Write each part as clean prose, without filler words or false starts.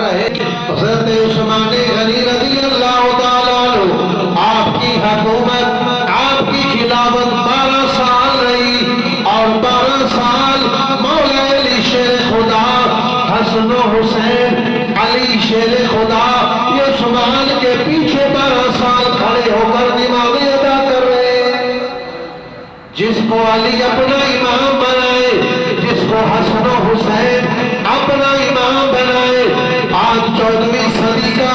رہے حضرت عثمان غنی رضی اللہ تعالیٰ عنہ آپ کی حکومت آپ کی خلافت 12 سال رہی اور 12 سال مولا علی شیر خدا حسن و حسین علی شیر خدا یہ عثمان کے پیچھے 12 سال کھڑے ہو کر نمازیں ادا کر رہے ہیں۔ جس کو علی اپنا امام بنائے، جس کو حسن و حسین اپنا امام بنائے، آج 14ویں صدی کا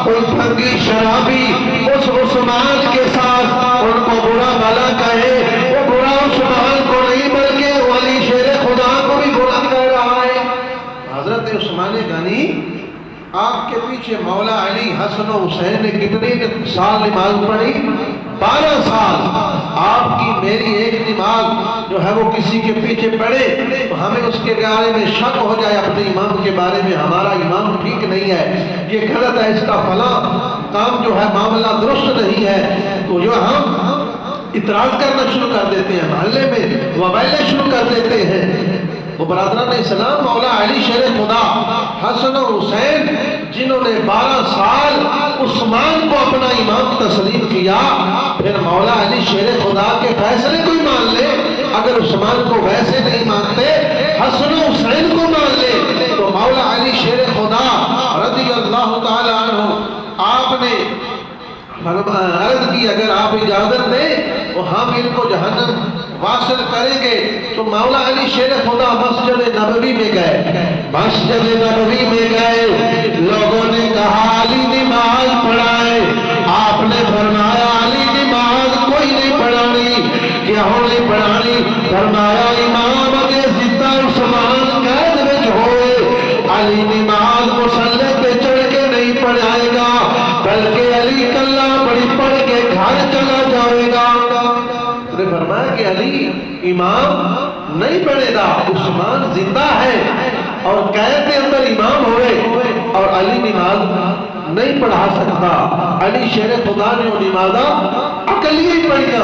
کوئی بھنگی شرابی اس عثمان کے ساتھ ان کو برا بھلا کہے، وہ برا عثمان کو نہیں بلکہ علی شیر خدا کو بھی برا کہہ رہا ہے۔ حضرت عثمان غنی آپ کے پیچھے مولا علی حسن و حسین نے کتنے سال نماز پڑھی؟ 12 سال۔ آپ کی میری ایک نماز جو ہے وہ کسی کے پیچھے پڑھے تو ہمیں اس کے بارے میں شک ہو جائے، اپنے امام کے بارے میں ہمارا امام ٹھیک نہیں ہے، یہ غلط ہے، اس کا فلاں کام جو ہے معاملہ درست نہیں ہے، تو جو ہم اعتراض کرنا شروع کر دیتے ہیں، محلے میں وبائلیں شروع کر دیتے ہیں۔ وہ برادران اسلام مولا علی شیر خدا حسن و حسین جنہوں نے 12 سال عثمان کو اپنا امام تسلیم کیا، پھر مولا علی شیر خدا کے فیصلے کو ہی مان لے، اگر عثمان کو ویسے نہیں مانتے حسن و حسین کو مان لے، تو مولا علی شیر خدا رضی اللہ تعالی عنہ آپ نے عرض کی اگر آپ اجازت دیں تو ہم ان کو جہنم واصل کریں گے۔ تو مولا علی شیر خدا مسجد نبوی میں گئے، مسجد نبوی میں گئے، لوگوں نے کہا علی نماز پڑھائے، آپ نے فرمایا علی نماز کوئی نہیں پڑھانی، کیوں نہیں پڑھانی؟ فرمایا امام اگر زندہ عثمان قید وچ ہوئے علی نماز مصلی پہ چڑھ کے نہیں پڑھائے گا، بلکہ علی کلہ بڑی پڑھ کے گھر چلا جائے گا۔ نے فرمایا کہ علی امام نہیں بنے گا، عثمان زندہ ہے اور قید کے اندر امام ہوئے اور علی نماز نہیں پڑھا سکتا۔ علی شیر خدا نے وہ نمازہ اکیلے ہی پڑھیا۔